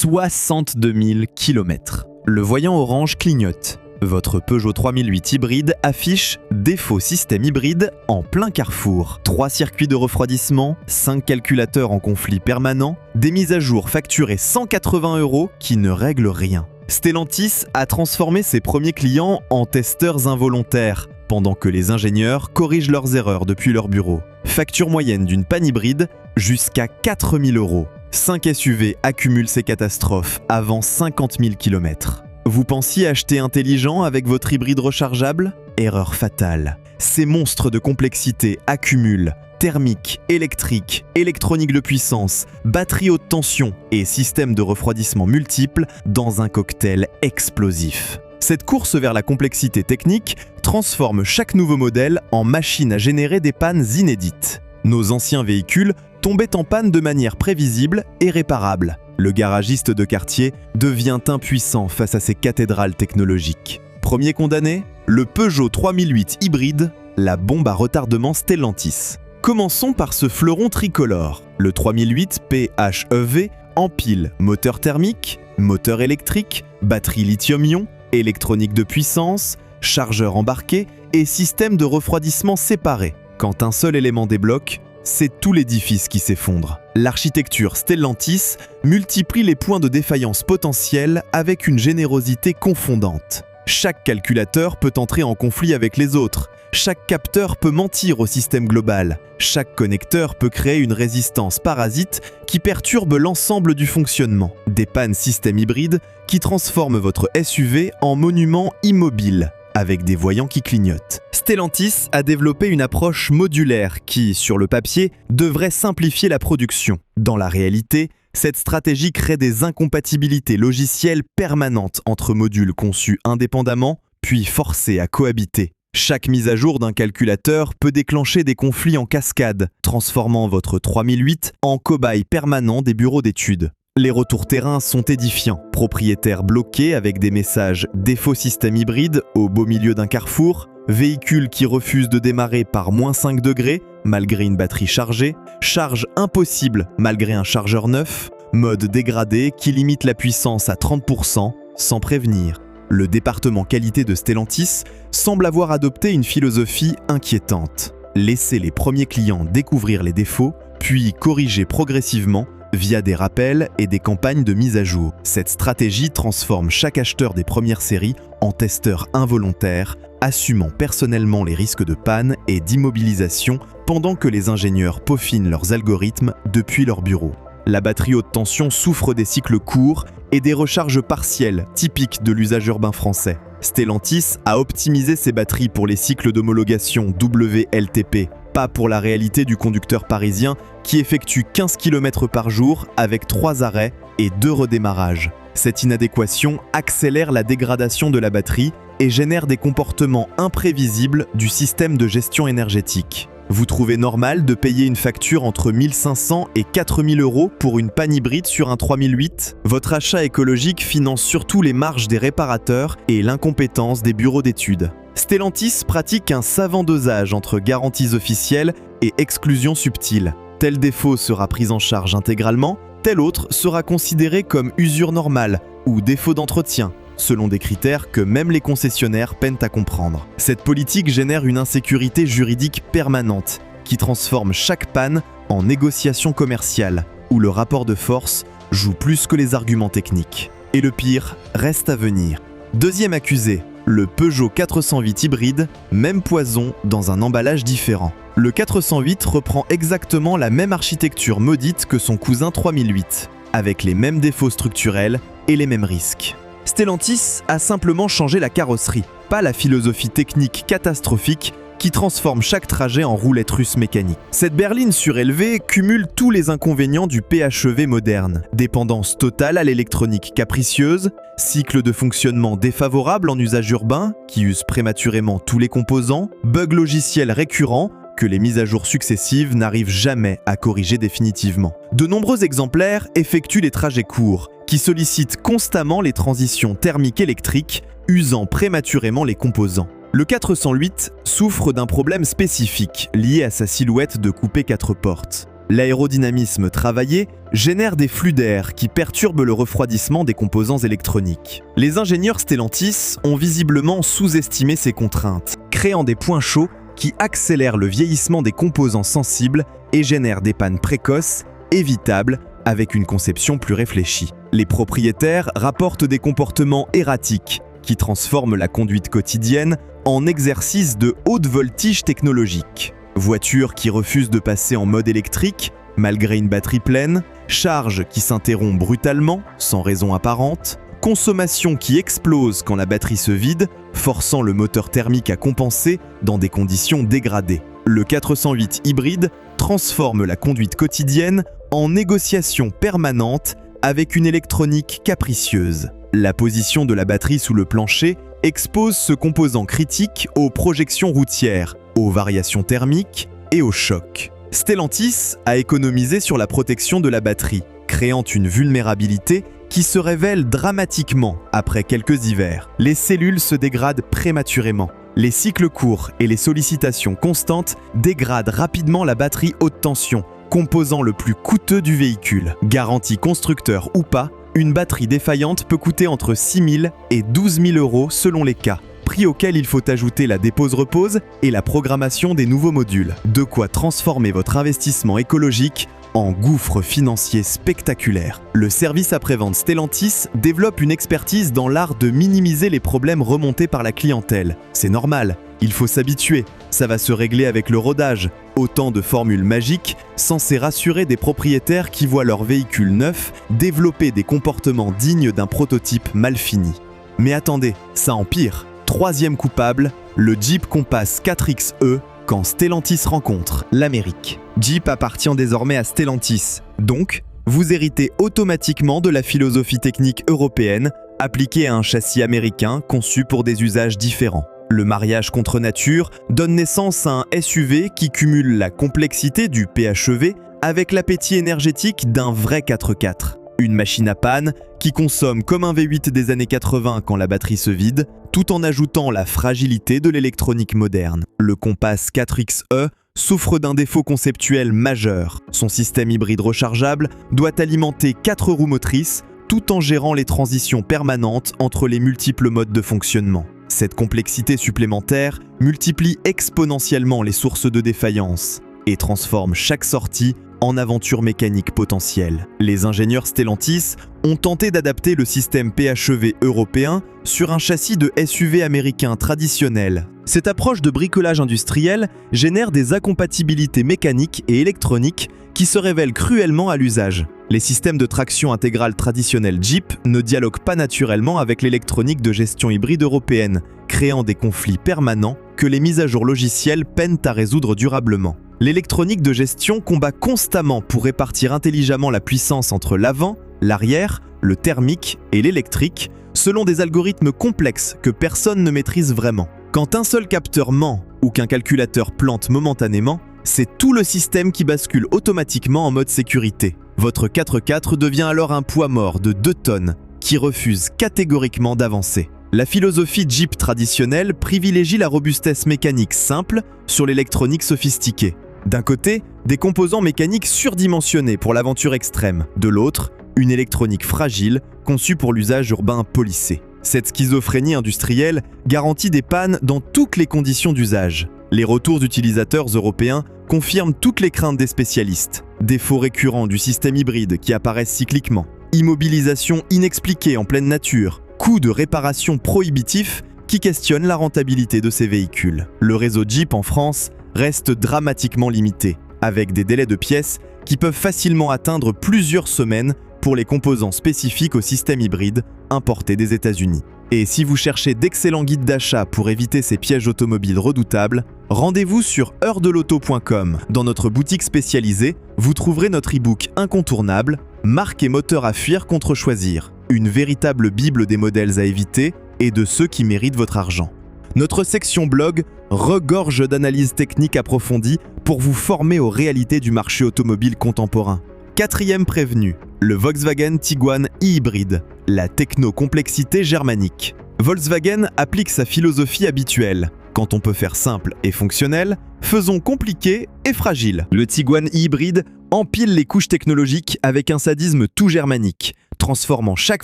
62 000 km. Le voyant orange clignote. Votre Peugeot 3008 hybride affiche « Défaut système hybride en plein carrefour ». 3 circuits de refroidissement, 5 calculateurs en conflit permanent, des mises à jour facturées 180 € qui ne règlent rien. Stellantis a transformé ses premiers clients en testeurs involontaires, pendant que les ingénieurs corrigent leurs erreurs depuis leur bureau. Facture moyenne d'une panne hybride, jusqu'à 4 000 €. 5 SUV accumulent ces catastrophes avant 50 000 km. Vous pensiez acheter intelligent avec votre hybride rechargeable? Erreur fatale. Ces monstres de complexité accumulent thermique, électrique, électronique de puissance, batterie haute tension et système de refroidissement multiple dans un cocktail explosif. Cette course vers la complexité technique transforme chaque nouveau modèle en machine à générer des pannes inédites. Nos anciens véhicules tombaient en panne de manière prévisible et réparable. Le garagiste de quartier devient impuissant face à ces cathédrales technologiques. Premier condamné, le Peugeot 3008 hybride, la bombe à retardement Stellantis. Commençons par ce fleuron tricolore. Le 3008 PHEV empile moteur thermique, moteur électrique, batterie lithium-ion, électronique de puissance, chargeur embarqué et système de refroidissement séparé. Quand un seul élément débloque, c'est tout l'édifice qui s'effondre. L'architecture Stellantis multiplie les points de défaillance potentiels avec une générosité confondante. Chaque calculateur peut entrer en conflit avec les autres. Chaque capteur peut mentir au système global. Chaque connecteur peut créer une résistance parasite qui perturbe l'ensemble du fonctionnement. Des pannes système hybride qui transforment votre SUV en monument immobile, avec des voyants qui clignotent. Stellantis a développé une approche modulaire qui, sur le papier, devrait simplifier la production. Dans la réalité, cette stratégie crée des incompatibilités logicielles permanentes entre modules conçus indépendamment, puis forcés à cohabiter. Chaque mise à jour d'un calculateur peut déclencher des conflits en cascade, transformant votre 3008 en cobaye permanent des bureaux d'études. Les retours terrain sont édifiants. Propriétaires bloqués avec des messages « Défaut système hybride » au beau milieu d'un carrefour, véhicules qui refusent de démarrer par -5 degrés malgré une batterie chargée, charge impossible malgré un chargeur neuf, mode dégradé qui limite la puissance à 30% sans prévenir. Le département qualité de Stellantis semble avoir adopté une philosophie inquiétante. Laisser les premiers clients découvrir les défauts, puis corriger progressivement via des rappels et des campagnes de mise à jour. Cette stratégie transforme chaque acheteur des premières séries en testeur involontaire, assumant personnellement les risques de panne et d'immobilisation pendant que les ingénieurs peaufinent leurs algorithmes depuis leur bureau. La batterie haute tension souffre des cycles courts et des recharges partielles typiques de l'usage urbain français. Stellantis a optimisé ses batteries pour les cycles d'homologation WLTP, pas pour la réalité du conducteur parisien qui effectue 15 km par jour avec 3 arrêts et 2 redémarrages. Cette inadéquation accélère la dégradation de la batterie et génère des comportements imprévisibles du système de gestion énergétique. Vous trouvez normal de payer une facture entre 1 500 et 4 000 € pour une panne hybride sur un 3008 ? Votre achat écologique finance surtout les marges des réparateurs et l'incompétence des bureaux d'études. Stellantis pratique un savant dosage entre garanties officielles et exclusions subtiles. Tel défaut sera pris en charge intégralement, tel autre sera considéré comme usure normale ou défaut d'entretien, selon des critères que même les concessionnaires peinent à comprendre. Cette politique génère une insécurité juridique permanente qui transforme chaque panne en négociation commerciale, où le rapport de force joue plus que les arguments techniques. Et le pire reste à venir. Deuxième accusé, le Peugeot 408 hybride, même poison dans un emballage différent. Le 408 reprend exactement la même architecture maudite que son cousin 3008, avec les mêmes défauts structurels et les mêmes risques. Stellantis a simplement changé la carrosserie, pas la philosophie technique catastrophique qui transforme chaque trajet en roulette russe mécanique. Cette berline surélevée cumule tous les inconvénients du PHEV moderne. Dépendance totale à l'électronique capricieuse, cycle de fonctionnement défavorable en usage urbain, qui use prématurément tous les composants, bugs logiciels récurrents, que les mises à jour successives n'arrivent jamais à corriger définitivement. De nombreux exemplaires effectuent les trajets courts, qui sollicitent constamment les transitions thermiques-électriques, usant prématurément les composants. Le 408 souffre d'un problème spécifique lié à sa silhouette de coupé 4 portes. L'aérodynamisme travaillé génère des flux d'air qui perturbent le refroidissement des composants électroniques. Les ingénieurs Stellantis ont visiblement sous-estimé ces contraintes, créant des points chauds qui accélèrent le vieillissement des composants sensibles et génèrent des pannes précoces, évitables, avec une conception plus réfléchie. Les propriétaires rapportent des comportements erratiques qui transforment la conduite quotidienne en exercice de haute voltige technologique. Voitures qui refusent de passer en mode électrique malgré une batterie pleine, charge qui s'interrompt brutalement sans raison apparente, consommation qui explose quand la batterie se vide, forçant le moteur thermique à compenser dans des conditions dégradées. Le 408 hybride transforme la conduite quotidienne en négociation permanente avec une électronique capricieuse. La position de la batterie sous le plancher expose ce composant critique aux projections routières, aux variations thermiques et aux chocs. Stellantis a économisé sur la protection de la batterie, créant une vulnérabilité qui se révèle dramatiquement après quelques hivers. Les cellules se dégradent prématurément. Les cycles courts et les sollicitations constantes dégradent rapidement la batterie haute tension, composant le plus coûteux du véhicule. Garantie constructeur ou pas, une batterie défaillante peut coûter entre 6 000 et 12 000 euros selon les cas, prix auquel il faut ajouter la dépose-repose et la programmation des nouveaux modules. De quoi transformer votre investissement écologique en gouffre financier spectaculaire. Le service après-vente Stellantis développe une expertise dans l'art de minimiser les problèmes remontés par la clientèle. C'est normal, il faut s'habituer, ça va se régler avec le rodage. Autant de formules magiques censées rassurer des propriétaires qui voient leur véhicule neuf développer des comportements dignes d'un prototype mal fini. Mais attendez, ça empire. Troisième coupable, le Jeep Compass 4XE quand Stellantis rencontre l'Amérique. Jeep appartient désormais à Stellantis, donc vous héritez automatiquement de la philosophie technique européenne appliquée à un châssis américain conçu pour des usages différents. Le mariage contre nature donne naissance à un SUV qui cumule la complexité du PHEV avec l'appétit énergétique d'un vrai 4x4. Une machine à panne qui consomme comme un V8 des années 80 quand la batterie se vide, tout en ajoutant la fragilité de l'électronique moderne. Le Compass 4XE souffre d'un défaut conceptuel majeur. Son système hybride rechargeable doit alimenter 4 roues motrices tout en gérant les transitions permanentes entre les multiples modes de fonctionnement. Cette complexité supplémentaire multiplie exponentiellement les sources de défaillance et transforme chaque sortie en aventure mécanique potentielle. Les ingénieurs Stellantis ont tenté d'adapter le système PHEV européen sur un châssis de SUV américain traditionnel. Cette approche de bricolage industriel génère des incompatibilités mécaniques et électroniques qui se révèlent cruellement à l'usage. Les systèmes de traction intégrale traditionnels Jeep ne dialoguent pas naturellement avec l'électronique de gestion hybride européenne, créant des conflits permanents que les mises à jour logicielles peinent à résoudre durablement. L'électronique de gestion combat constamment pour répartir intelligemment la puissance entre l'avant, l'arrière, le thermique et l'électrique, selon des algorithmes complexes que personne ne maîtrise vraiment. Quand un seul capteur ment ou qu'un calculateur plante momentanément, c'est tout le système qui bascule automatiquement en mode sécurité. Votre 4x4 devient alors un poids mort de 2 tonnes qui refuse catégoriquement d'avancer. La philosophie Jeep traditionnelle privilégie la robustesse mécanique simple sur l'électronique sophistiquée. D'un côté, des composants mécaniques surdimensionnés pour l'aventure extrême. De l'autre, une électronique fragile conçue pour l'usage urbain policé. Cette schizophrénie industrielle garantit des pannes dans toutes les conditions d'usage. Les retours d'utilisateurs européens confirment toutes les craintes des spécialistes. Défauts récurrents du système hybride qui apparaissent cycliquement. Immobilisation inexpliquée en pleine nature. Coûts de réparation prohibitifs qui questionnent la rentabilité de ces véhicules. Le réseau Jeep en France reste dramatiquement limité, avec des délais de pièces qui peuvent facilement atteindre plusieurs semaines pour les composants spécifiques au système hybride importés des États-Unis. Et si vous cherchez d'excellents guides d'achat pour éviter ces pièges automobiles redoutables, rendez-vous sur heurdelauto.com. Dans notre boutique spécialisée, vous trouverez notre e-book incontournable « Marque et moteur à fuir contre choisir », une véritable bible des modèles à éviter et de ceux qui méritent votre argent. Notre section blog regorge d'analyses techniques approfondies pour vous former aux réalités du marché automobile contemporain. Quatrième prévenu, le Volkswagen Tiguan e-hybride, la techno-complexité germanique. Volkswagen applique sa philosophie habituelle. Quand on peut faire simple et fonctionnel, faisons compliqué et fragile. Le Tiguan e-hybride empile les couches technologiques avec un sadisme tout germanique, transformant chaque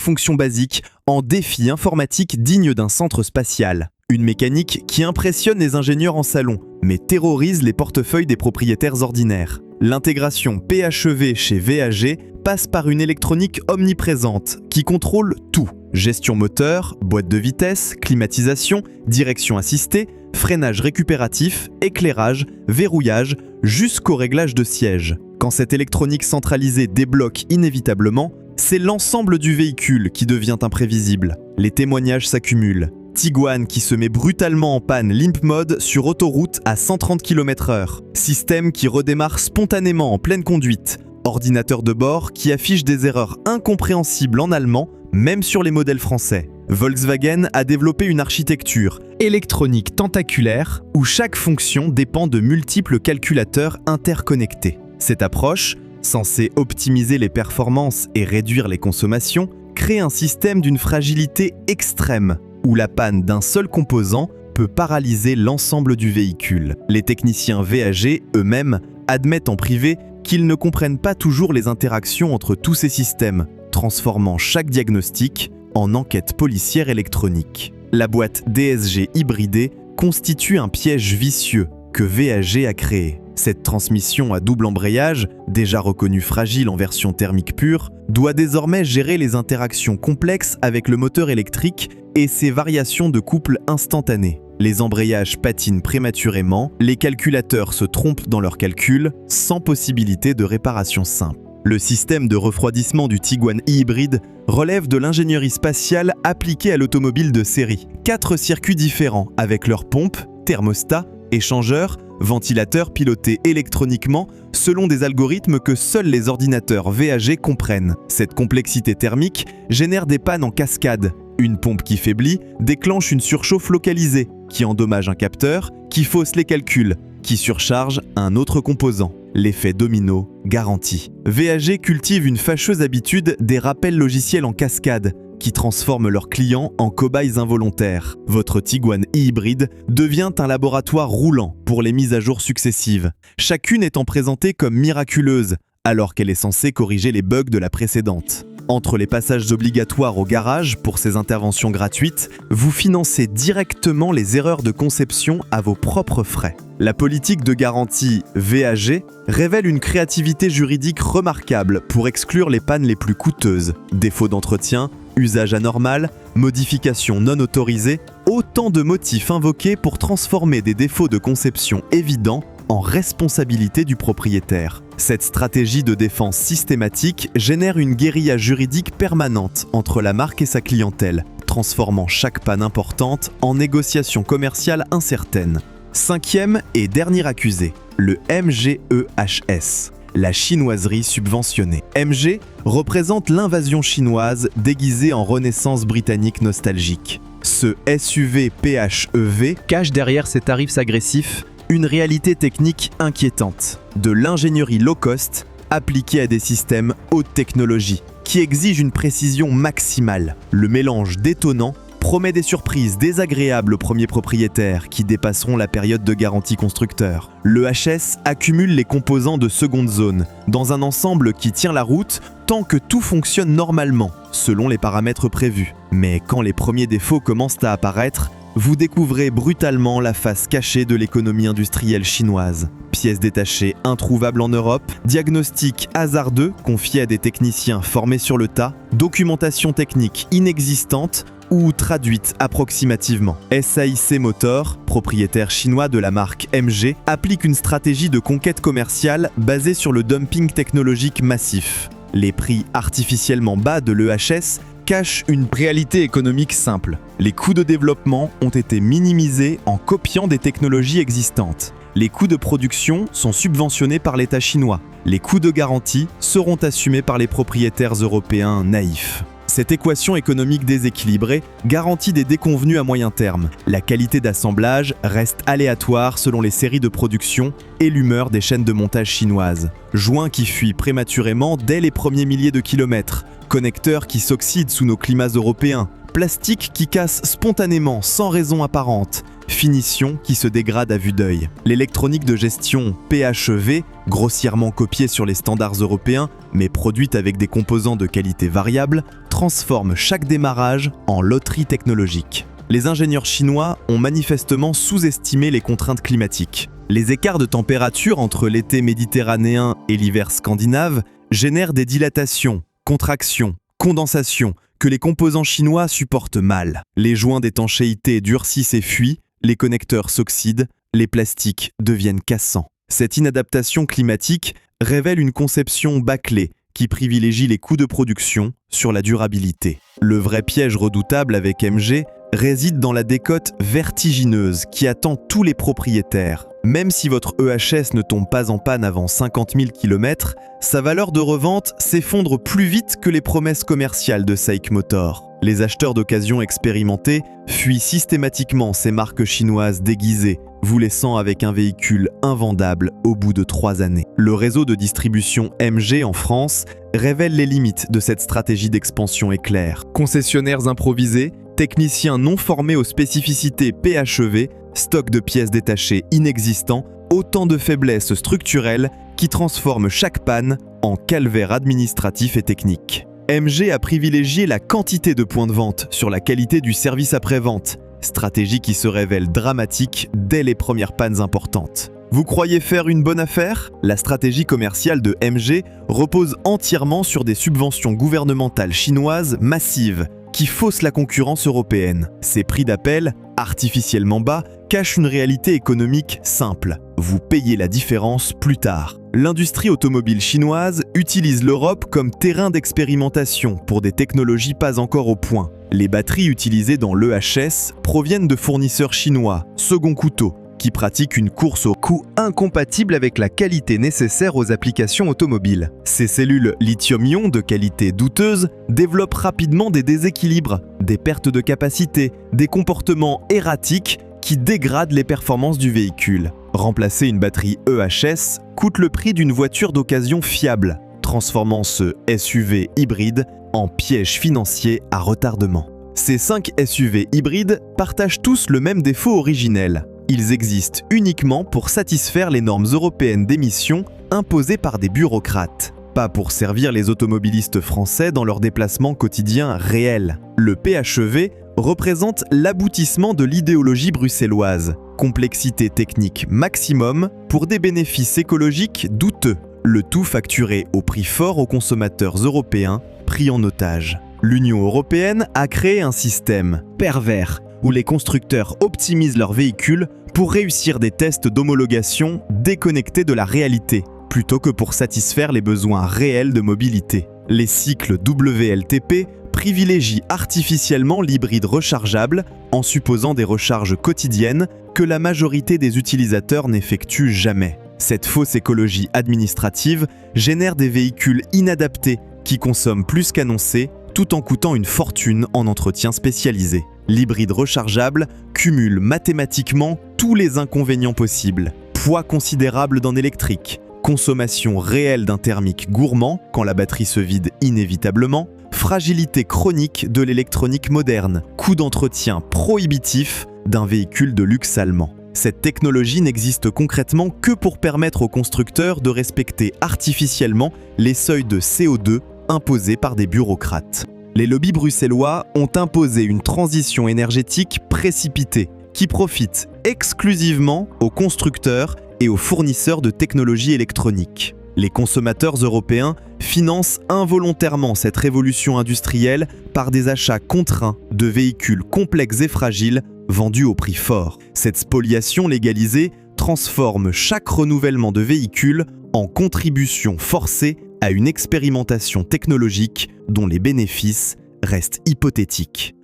fonction basique en défi informatique digne d'un centre spatial. Une mécanique qui impressionne les ingénieurs en salon, mais terrorise les portefeuilles des propriétaires ordinaires. L'intégration PHEV chez VAG passe par une électronique omniprésente qui contrôle tout. Gestion moteur, boîte de vitesse, climatisation, direction assistée, freinage récupératif, éclairage, verrouillage, jusqu'au réglage de siège. Quand cette électronique centralisée débloque inévitablement, c'est l'ensemble du véhicule qui devient imprévisible. Les témoignages s'accumulent. Tiguan qui se met brutalement en panne limp mode sur autoroute à 130 km/h. Système qui redémarre spontanément en pleine conduite. Ordinateur de bord qui affiche des erreurs incompréhensibles en allemand, même sur les modèles français. Volkswagen a développé une architecture électronique tentaculaire où chaque fonction dépend de multiples calculateurs interconnectés. Cette approche, censée optimiser les performances et réduire les consommations, crée un système d'une fragilité extrême, où la panne d'un seul composant peut paralyser l'ensemble du véhicule. Les techniciens VAG eux-mêmes admettent en privé qu'ils ne comprennent pas toujours les interactions entre tous ces systèmes, transformant chaque diagnostic en enquête policière électronique. La boîte DSG hybridée constitue un piège vicieux que VAG a créé. Cette transmission à double embrayage, déjà reconnue fragile en version thermique pure, doit désormais gérer les interactions complexes avec le moteur électrique et ses variations de couple instantanées. Les embrayages patinent prématurément, les calculateurs se trompent dans leurs calculs, sans possibilité de réparation simple. Le système de refroidissement du Tiguan e-hybride relève de l'ingénierie spatiale appliquée à l'automobile de série. 4 circuits différents avec leurs pompes, thermostats, échangeurs, ventilateurs pilotés électroniquement selon des algorithmes que seuls les ordinateurs VAG comprennent. Cette complexité thermique génère des pannes en cascade. Une pompe qui faiblit déclenche une surchauffe localisée, qui endommage un capteur, qui fausse les calculs, qui surcharge un autre composant. L'effet domino garanti. VAG cultive une fâcheuse habitude des rappels logiciels en cascade, qui transforment leurs clients en cobayes involontaires. Votre Tiguan e-hybride devient un laboratoire roulant pour les mises à jour successives, chacune étant présentée comme miraculeuse, alors qu'elle est censée corriger les bugs de la précédente. Entre les passages obligatoires au garage pour ces interventions gratuites, vous financez directement les erreurs de conception à vos propres frais. La politique de garantie VAG révèle une créativité juridique remarquable pour exclure les pannes les plus coûteuses, défauts d'entretien, usage anormal, modifications non autorisées, autant de motifs invoqués pour transformer des défauts de conception évidents en responsabilité du propriétaire. Cette stratégie de défense systématique génère une guérilla juridique permanente entre la marque et sa clientèle, transformant chaque panne importante en négociation commerciale incertaine. 5e et dernier accusé, le MGEHS, la chinoiserie subventionnée. MG représente l'invasion chinoise déguisée en renaissance britannique nostalgique. Ce SUV PHEV cache derrière ses tarifs agressifs une réalité technique inquiétante, de l'ingénierie low-cost appliquée à des systèmes haute technologie, qui exigent une précision maximale. Le mélange détonnant promet des surprises désagréables aux premiers propriétaires qui dépasseront la période de garantie constructeur. Le HS accumule les composants de seconde zone, dans un ensemble qui tient la route tant que tout fonctionne normalement, selon les paramètres prévus. Mais quand les premiers défauts commencent à apparaître, vous découvrez brutalement la face cachée de l'économie industrielle chinoise. Pièces détachées introuvables en Europe, diagnostics hasardeux confiés à des techniciens formés sur le tas, documentation technique inexistante ou traduite approximativement. SAIC Motor, propriétaire chinois de la marque MG, applique une stratégie de conquête commerciale basée sur le dumping technologique massif. Les prix artificiellement bas de l'EHS cache une réalité économique simple. Les coûts de développement ont été minimisés en copiant des technologies existantes. Les coûts de production sont subventionnés par l'État chinois. Les coûts de garantie seront assumés par les propriétaires européens naïfs. Cette équation économique déséquilibrée garantit des déconvenues à moyen terme. La qualité d'assemblage reste aléatoire selon les séries de production et l'humeur des chaînes de montage chinoises. Joints qui fuient prématurément dès les premiers milliers de kilomètres. Connecteurs qui s'oxydent sous nos climats européens, plastique qui casse spontanément sans raison apparente, finition qui se dégrade à vue d'œil. L'électronique de gestion PHEV, grossièrement copiée sur les standards européens, mais produite avec des composants de qualité variable, transforme chaque démarrage en loterie technologique. Les ingénieurs chinois ont manifestement sous-estimé les contraintes climatiques. Les écarts de température entre l'été méditerranéen et l'hiver scandinave génèrent des dilatations, contractions, condensations que les composants chinois supportent mal. Les joints d'étanchéité durcissent et fuient, les connecteurs s'oxydent, les plastiques deviennent cassants. Cette inadaptation climatique révèle une conception bâclée qui privilégie les coûts de production sur la durabilité. Le vrai piège redoutable avec MG réside dans la décote vertigineuse qui attend tous les propriétaires. Même si votre EHS ne tombe pas en panne avant 50 000 km, sa valeur de revente s'effondre plus vite que les promesses commerciales de SAIC Motor. Les acheteurs d'occasion expérimentés fuient systématiquement ces marques chinoises déguisées, vous laissant avec un véhicule invendable au bout de 3 années. Le réseau de distribution MG en France révèle les limites de cette stratégie d'expansion éclair. Concessionnaires improvisés, techniciens non formés aux spécificités PHEV, stock de pièces détachées inexistant, autant de faiblesses structurelles qui transforment chaque panne en calvaire administratif et technique. MG a privilégié la quantité de points de vente sur la qualité du service après-vente, stratégie qui se révèle dramatique dès les premières pannes importantes. Vous croyez faire une bonne affaire? La stratégie commerciale de MG repose entièrement sur des subventions gouvernementales chinoises massives qui faussent la concurrence européenne. Ces prix d'appel, artificiellement bas, cachent une réalité économique simple. Vous payez la différence plus tard. L'industrie automobile chinoise utilise l'Europe comme terrain d'expérimentation pour des technologies pas encore au point. Les batteries utilisées dans l'EHS proviennent de fournisseurs chinois, second couteau, qui pratiquent une course au coût incompatible avec la qualité nécessaire aux applications automobiles. Ces cellules lithium-ion de qualité douteuse développent rapidement des déséquilibres, des pertes de capacité, des comportements erratiques qui dégradent les performances du véhicule. Remplacer une batterie EHS coûte le prix d'une voiture d'occasion fiable, transformant ce SUV hybride en piège financier à retardement. Ces 5 SUV hybrides partagent tous le même défaut originel. Ils existent uniquement pour satisfaire les normes européennes d'émissions imposées par des bureaucrates, pas pour servir les automobilistes français dans leurs déplacements quotidiens réels. Le PHEV représente l'aboutissement de l'idéologie bruxelloise. Complexité technique maximum pour des bénéfices écologiques douteux. Le tout facturé au prix fort aux consommateurs européens pris en otage. L'Union européenne a créé un système pervers où les constructeurs optimisent leurs véhicules pour réussir des tests d'homologation déconnectés de la réalité, plutôt que pour satisfaire les besoins réels de mobilité. Les cycles WLTP privilégient artificiellement l'hybride rechargeable en supposant des recharges quotidiennes que la majorité des utilisateurs n'effectuent jamais. Cette fausse écologie administrative génère des véhicules inadaptés qui consomment plus qu'annoncé tout en coûtant une fortune en entretien spécialisé. L'hybride rechargeable cumule mathématiquement tous les inconvénients possibles. Poids considérable d'un électrique, consommation réelle d'un thermique gourmand quand la batterie se vide inévitablement, fragilité chronique de l'électronique moderne, coût d'entretien prohibitif d'un véhicule de luxe allemand. Cette technologie n'existe concrètement que pour permettre aux constructeurs de respecter artificiellement les seuils de CO2 imposés par des bureaucrates. Les lobbies bruxellois ont imposé une transition énergétique précipitée qui profite exclusivement aux constructeurs et aux fournisseurs de technologies électroniques. Les consommateurs européens financent involontairement cette révolution industrielle par des achats contraints de véhicules complexes et fragiles vendus au prix fort. Cette spoliation légalisée transforme chaque renouvellement de véhicule en contribution forcée à une expérimentation technologique dont les bénéfices restent hypothétiques.